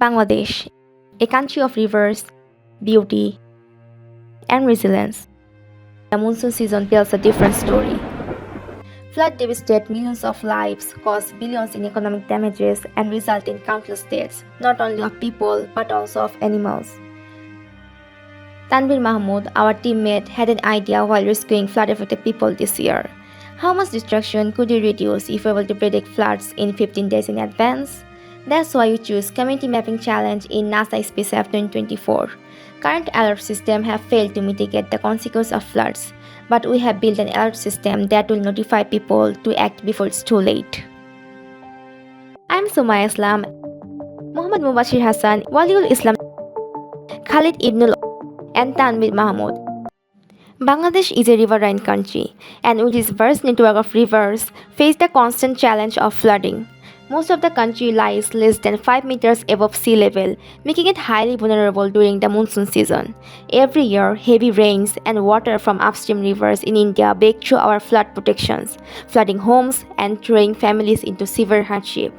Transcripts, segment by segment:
Bangladesh, a country of rivers, beauty, and resilience. The monsoon season tells a different story. Flood devastate millions of lives, cause billions in economic damages, and result in countless deaths, not only of people but also of animals. Tanvir Mahmood, our teammate, had an idea while rescuing flood-affected people this year. How much destruction could we reduce if we were able to predict floods in 15 days in advance? That's why we choose Community Mapping Challenge in NASA SpaceF 2024. Current alert systems have failed to mitigate the consequences of floods, but we have built an alert system that will notify people to act before it's too late. I'm Sumaya Islam, Muhammad Mubashir Hassan, Waliul Islam, Khalid Ibnul, and Tanvir Mahmood. Bangladesh is a riverine country, and with its vast network of rivers, face the constant challenge of flooding. Most of the country lies less than 5 meters above sea level, making it highly vulnerable during the monsoon season. Every year, heavy rains and water from upstream rivers in India break through our flood protections, flooding homes and throwing families into severe hardship.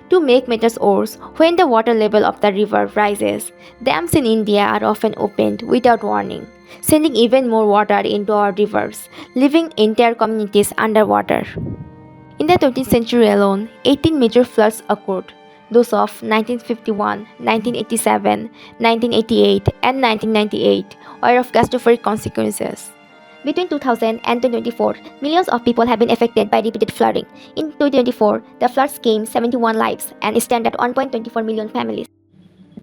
To make matters worse, when the water level of the river rises, dams in India are often opened without warning, sending even more water into our rivers, leaving entire communities underwater. In the 20th century alone, 18 major floods occurred. Those of 1951, 1987, 1988, and 1998 were of catastrophic consequences. Between 2000 and 2024, millions of people have been affected by repeated flooding. In 2024, the floods claimed 71 lives and stand at 1.24 million families.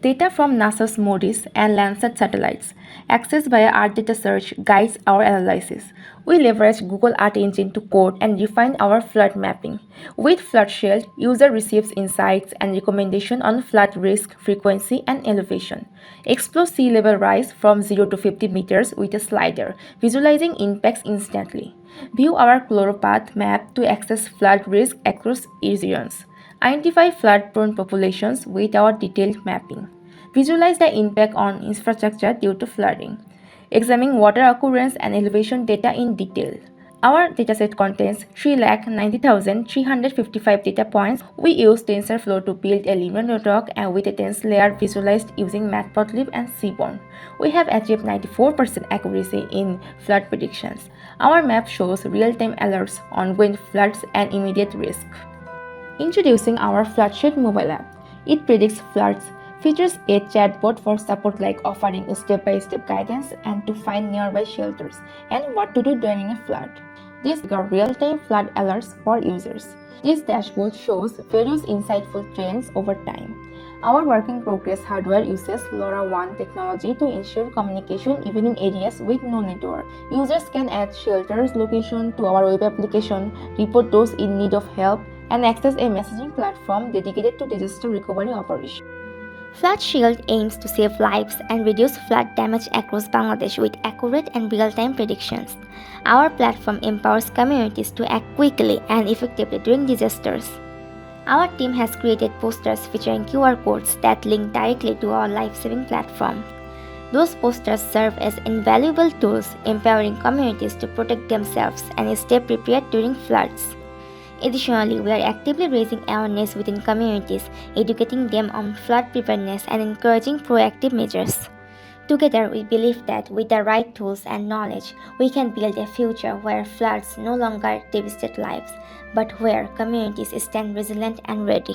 Data from NASA's MODIS and Landsat satellites, accessed via Earth Data Search, guides our analysis. We leverage Google Earth Engine to code and refine our flood mapping. With FloodShield, user receives insights and recommendations on flood risk, frequency, and elevation. Explore sea level rise from 0 to 50 meters with a slider, visualizing impacts instantly. View our ChloroPath map to access flood risk across regions. Identify flood-prone populations with our detailed mapping. Visualize the impact on infrastructure due to flooding. Examine water occurrence and elevation data in detail. Our dataset contains 3,90,355 data points. We use TensorFlow to build a linear network and with a dense layer visualized using Matplotlib and Seaborn. We have achieved 94% accuracy in flood predictions. Our map shows real-time alerts on wind floods and immediate risk. Introducing our FloodShield mobile app. It predicts floods, features a chatbot for support like offering step-by-step guidance and to find nearby shelters and what to do during a flood. These are real-time flood alerts for users. This dashboard shows various insightful trends over time. Our work in progress hardware uses LoRaWAN technology to ensure communication even in areas with no network. Users can add shelters location to our web application, report those in need of help, and access a messaging platform dedicated to disaster recovery operations. FloodShield aims to save lives and reduce flood damage across Bangladesh with accurate and real-time predictions. Our platform empowers communities to act quickly and effectively during disasters. Our team has created posters featuring QR codes that link directly to our life-saving platform. Those posters serve as invaluable tools empowering communities to protect themselves and stay prepared during floods. Additionally, we are actively raising awareness within communities, educating them on flood preparedness and encouraging proactive measures. Together, we believe that with the right tools and knowledge, we can build a future where floods no longer devastate lives, but where communities stand resilient and ready.